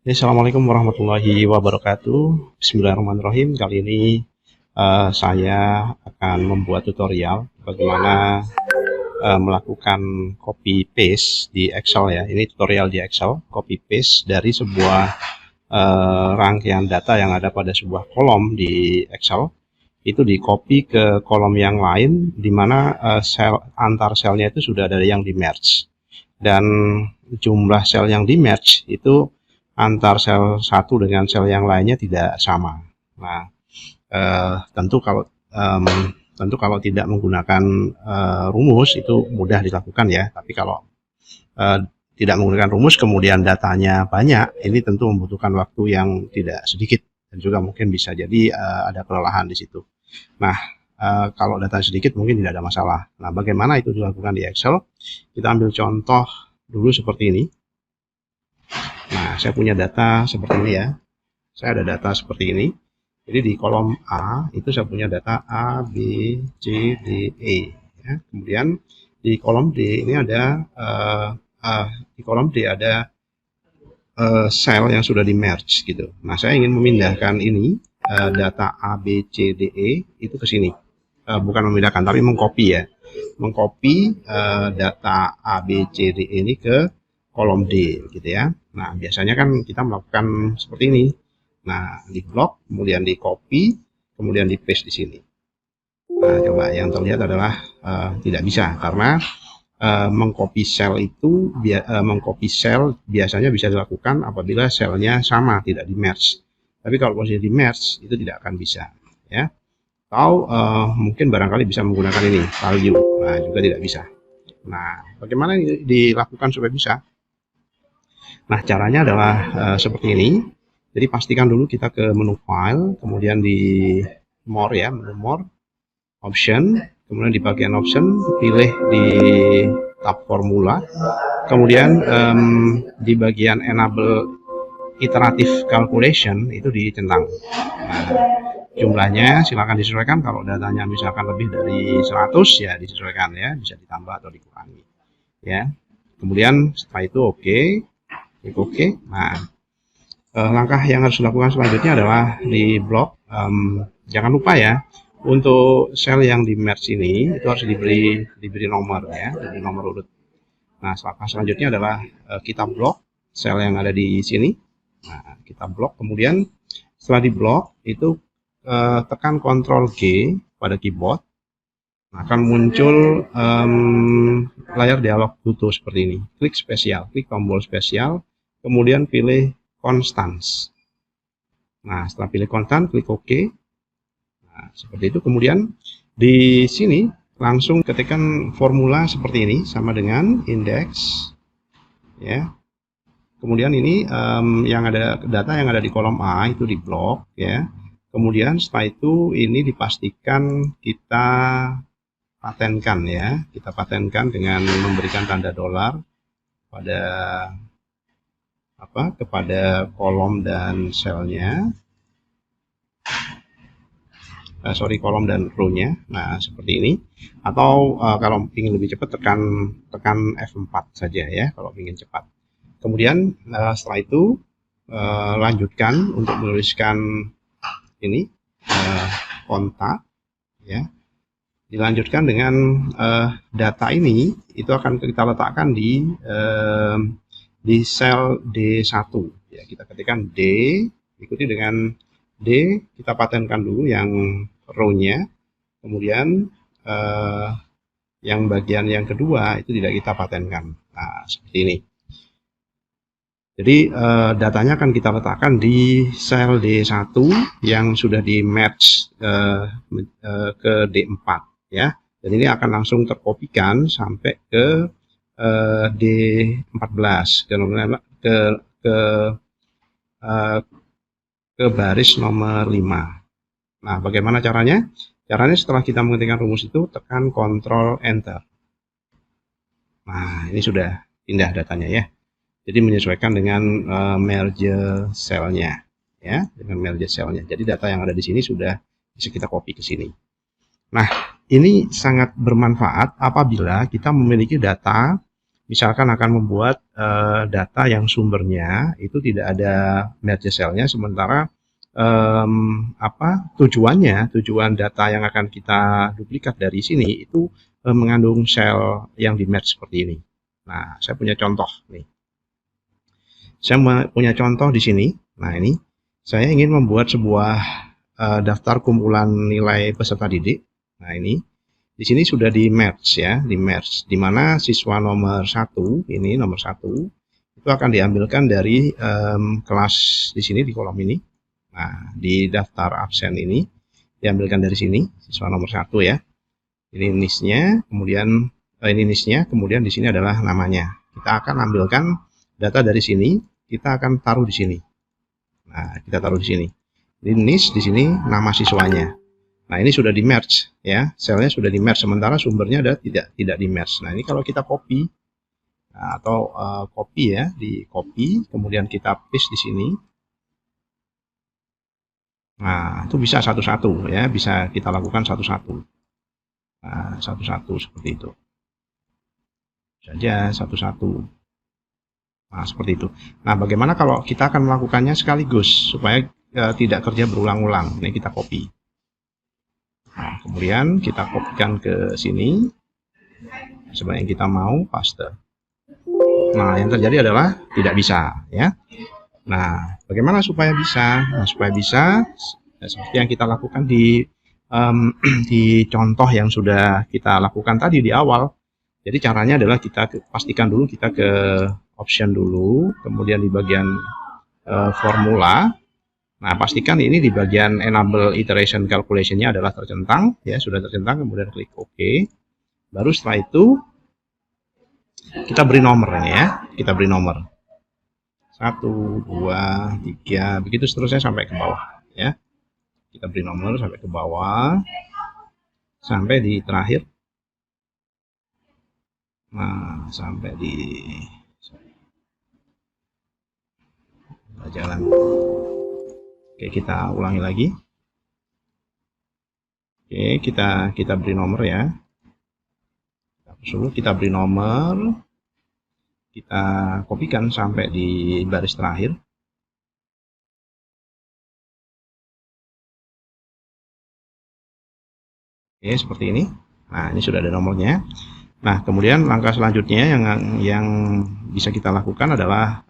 Assalamualaikum warahmatullahi wabarakatuh. Bismillahirrahmanirrahim. Kali ini saya akan membuat tutorial bagaimana melakukan copy paste di Excel ya. Ini tutorial di Excel, copy paste dari sebuah rangkaian data yang ada pada sebuah kolom di Excel. Itu di copy ke kolom yang lain, di mana sel antar selnya itu sudah ada yang di merge. Dan jumlah sel yang di merge itu antar sel satu dengan sel yang lainnya tidak sama. Nah, tentu kalau tidak menggunakan rumus itu mudah dilakukan ya. Tapi kalau tidak menggunakan rumus kemudian datanya banyak, ini tentu membutuhkan waktu yang tidak sedikit dan juga mungkin bisa jadi ada kelelahan di situ. Nah, kalau data sedikit mungkin tidak ada masalah. Nah, bagaimana itu dilakukan di Excel? Kita ambil contoh dulu seperti ini. Nah, saya punya data seperti ini ya. Saya ada data seperti ini. Jadi di kolom A itu saya punya data A, B, C, D, E. Ya. Kemudian di kolom D ini ada sel yang sudah di merge gitu. Nah, saya ingin memindahkan ini data A, B, C, D, E itu ke sini. Bukan memindahkan, tapi mengcopy ya. Mengcopy data A, B, C, D, E ini ke kolom D gitu ya. Nah, biasanya kan kita melakukan seperti ini. Nah, di blok, kemudian di copy, kemudian di paste di sini. Nah, coba yang terlihat adalah tidak bisa karena mengcopy sel itu mengcopy sel biasanya bisa dilakukan apabila selnya sama, tidak di merge. Tapi kalau posisi di merge itu tidak akan bisa ya. Atau mungkin barangkali bisa menggunakan ini value. Nah, juga tidak bisa. Nah, bagaimana ini dilakukan supaya bisa? Nah, caranya adalah seperti ini. Jadi pastikan dulu kita ke menu file, kemudian di more ya, menu more, option, kemudian di bagian option pilih di tab formula, kemudian di bagian enable iterative calculation itu dicentang. Nah, jumlahnya silakan disesuaikan, kalau datanya misalkan lebih dari 100 ya disesuaikan ya, bisa ditambah atau dikurangi ya. Kemudian setelah itu oke. Klik OK. Nah, langkah yang harus dilakukan selanjutnya adalah di blok. Jangan lupa ya, untuk sel yang di merge ini itu harus diberi nomor ya, diberi nomor urut. Nah, langkah selanjutnya adalah kita blok sel yang ada di sini. Nah, kita blok. Kemudian setelah di blok itu tekan Ctrl G pada keyboard. Nah, akan muncul layar dialog butuh seperti ini. Klik spesial, klik tombol spesial, kemudian pilih constants. Nah, setelah pilih constant, klik OK. Nah, seperti itu. Kemudian di sini langsung ketikkan formula seperti ini, sama dengan index, ya. Kemudian ini yang ada data yang ada di kolom A itu di blok, ya. Kemudian setelah itu ini dipastikan kita patenkan ya, kita patenkan dengan memberikan tanda dolar kepada kolom dan selnya, kolom dan row-nya. Nah, seperti ini. Atau kalau ingin lebih cepat tekan F4 saja ya, kalau ingin cepat. Kemudian setelah itu lanjutkan untuk menuliskan ini kontak ya. Dilanjutkan dengan data ini itu akan kita letakkan di sel D1 ya. Kita ketikkan D, ikuti dengan D, kita patenkan dulu yang row-nya, kemudian yang bagian yang kedua itu tidak kita patenkan. Nah, seperti ini. Jadi datanya akan kita letakkan di sel D1 yang sudah di merge ke D4 ya. Dan ini akan langsung terkopikan sampai ke D14 ke baris nomor 5. Nah, bagaimana caranya? Caranya setelah kita mengetikkan rumus itu tekan Ctrl Enter. Nah, ini sudah pindah datanya ya. Jadi menyesuaikan dengan merge selnya ya, dengan merge selnya. Jadi data yang ada di sini sudah bisa kita copy ke sini. Nah, ini sangat bermanfaat apabila kita memiliki data misalkan akan membuat data yang sumbernya itu tidak ada merge cell-nya, sementara tujuan data yang akan kita duplikat dari sini itu mengandung sel yang di merge seperti ini. Nah, saya punya contoh nih. Saya punya contoh di sini. Nah, ini saya ingin membuat sebuah daftar kumpulan nilai peserta didik. Nah, ini di sini sudah di merge ya, di merge, di mana siswa nomor 1 ini nomor 1 itu akan diambilkan dari kelas di sini di kolom ini. Nah, di daftar absen ini diambilkan dari sini siswa nomor 1 ya. Ini NIS-nya, kemudian ini NIS-nya, kemudian di sini adalah namanya. Kita akan ambilkan data dari sini, kita akan taruh di sini. Nah, kita taruh di sini. Ini NIS, di sini nama siswanya. Nah, ini sudah di merge ya, selnya sudah di merge, sementara sumbernya ada tidak di merge. Nah, ini kalau kita copy atau copy ya, di copy, kemudian kita paste di sini. Nah, itu bisa satu-satu ya, bisa kita lakukan satu-satu. Nah, satu-satu seperti itu. Saja satu-satu. Nah, seperti itu. Nah, bagaimana kalau kita akan melakukannya sekaligus supaya tidak kerja berulang-ulang? Ini kita copy. Nah, kemudian kita kopikan ke sini. Sebenarnya yang kita mau paste. Nah, yang terjadi adalah tidak bisa ya. Nah, bagaimana supaya bisa? Nah, supaya bisa seperti yang kita lakukan di contoh yang sudah kita lakukan tadi di awal. Jadi caranya adalah kita pastikan dulu kita ke option dulu, kemudian di bagian formula. Nah, pastikan ini di bagian enable iteration calculation-nya adalah tercentang ya, sudah tercentang, kemudian klik OK. Baru setelah itu kita beri nomor ini ya, kita beri nomor 1, 2, 3, begitu seterusnya sampai ke bawah ya. Kita beri nomor sampai ke bawah sampai di terakhir. Nah, sampai di jalan. Oke, kita ulangi lagi. Oke, kita beri nomor ya. Kita beri nomor. Kita kopikan sampai di baris terakhir. Oke, seperti ini. Nah, ini sudah ada nomornya. Nah, kemudian langkah selanjutnya yang bisa kita lakukan adalah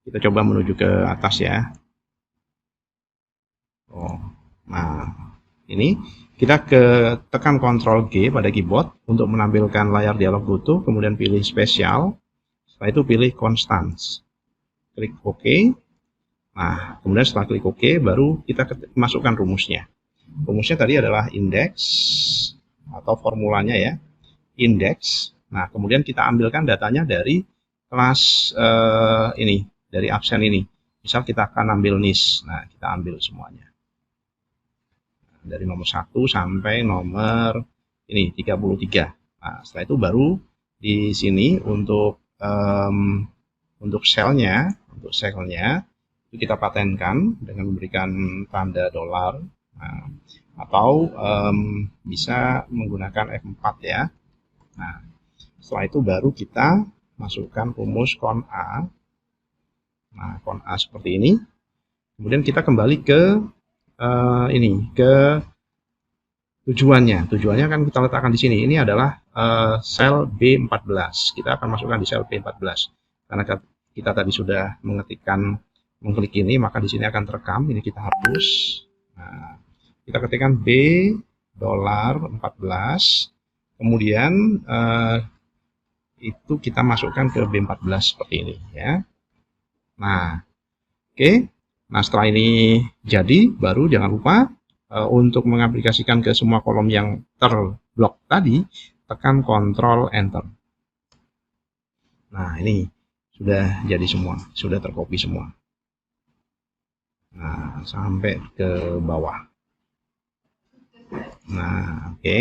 kita coba menuju ke atas ya. Nah, ini kita tekan Ctrl G pada keyboard untuk menampilkan layar dialog butuh, kemudian pilih spesial, setelah itu pilih constants, klik OK. Nah, kemudian setelah klik OK, baru kita masukkan rumusnya. Rumusnya tadi adalah indeks atau formulanya ya, indeks. Nah, kemudian kita ambilkan datanya dari kelas ini, dari absen ini. Misal kita akan ambil NIS, nah kita ambil semuanya. Dari nomor 1 sampai nomor ini 33. Nah, setelah itu baru di sini untuk selnya itu kita patenkan dengan memberikan tanda $. Nah, atau bisa menggunakan F4 ya. Nah, setelah itu baru kita masukkan rumus con A. Nah, con A seperti ini. Kemudian kita kembali ke ke tujuannya. Tujuannya kan kita letakkan di sini. Ini adalah sel B14. Kita akan masukkan di sel B14. Karena kita tadi sudah mengklik ini, maka di sini akan terekam. Ini kita hapus. Nah, kita ketikkan $14. Kemudian itu kita masukkan ke B14 seperti ini ya. Nah, oke. Nah, setelah ini jadi, baru jangan lupa untuk mengaplikasikan ke semua kolom yang terblok tadi, tekan Ctrl Enter. Nah, ini sudah jadi semua, sudah tercopy semua. Nah, sampai ke bawah. Nah, oke.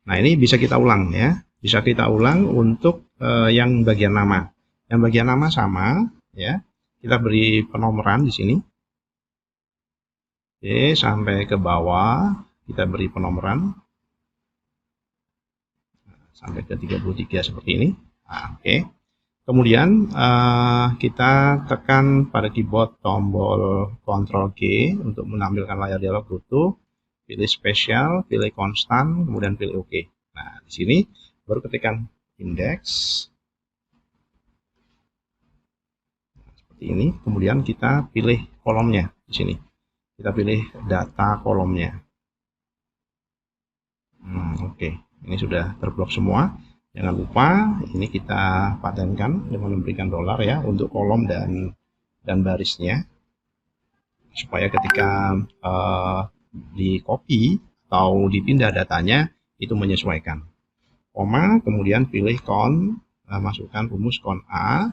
Nah, ini bisa kita ulang ya. Bisa kita ulang untuk yang bagian nama. Yang bagian nama sama ya. Kita beri penomoran di sini. Oke, sampai ke bawah kita beri penomoran. sampai ke 33 seperti ini. Nah, oke. Kemudian kita tekan pada keyboard tombol Ctrl G untuk menampilkan layar dialog utuh, pilih spesial, pilih konstan, kemudian pilih OK. Nah, di sini baru ketikkan indeks. Seperti ini, kemudian kita pilih kolomnya di sini. Kita pilih data kolomnya. Oke. Ini sudah terblok semua. Jangan lupa ini kita patenkan dengan memberikan $, ya untuk kolom dan barisnya, supaya ketika di copy atau dipindah datanya itu menyesuaikan. Koma, kemudian pilih count, masukkan rumus count A.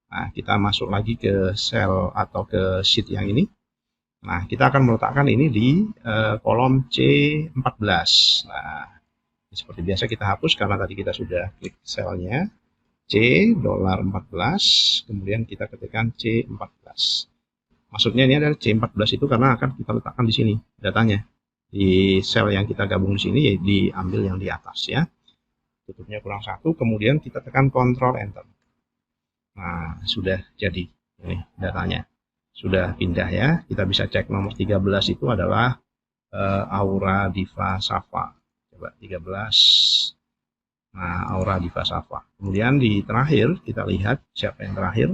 Nah, kita masuk lagi ke sel atau ke sheet yang ini. Nah, kita akan meletakkan ini di kolom C14. Nah, seperti biasa kita hapus karena tadi kita sudah klik selnya $14, kemudian kita ketikkan C14. Maksudnya ini adalah C14 itu karena akan kita letakkan di sini datanya. Di sel yang kita gabung di sini ya diambil yang di atas ya. Tutupnya kurang 1, kemudian kita tekan Ctrl Enter. Nah, sudah jadi ini datanya. Sudah pindah ya. Kita bisa cek nomor 13 itu adalah Aura Diva Sava. Coba 13. Nah, Aura Diva Sava. Kemudian di terakhir kita lihat siapa yang terakhir.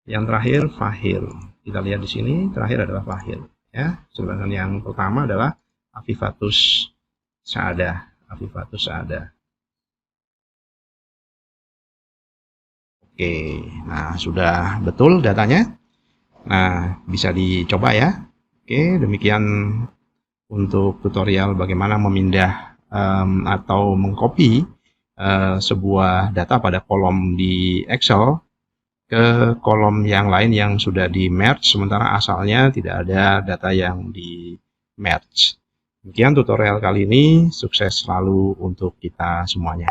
Yang terakhir Fahir. Kita lihat di sini terakhir adalah Fahir ya. Sedangkan yang pertama adalah Afifatus Saadah. Afifatus Saadah. Oke, nah sudah betul datanya. Nah, bisa dicoba ya. Oke, demikian untuk tutorial bagaimana memindah atau mengcopy sebuah data pada kolom di Excel ke kolom yang lain yang sudah di merge, sementara asalnya tidak ada data yang di merge. Demikian tutorial kali ini, sukses selalu untuk kita semuanya.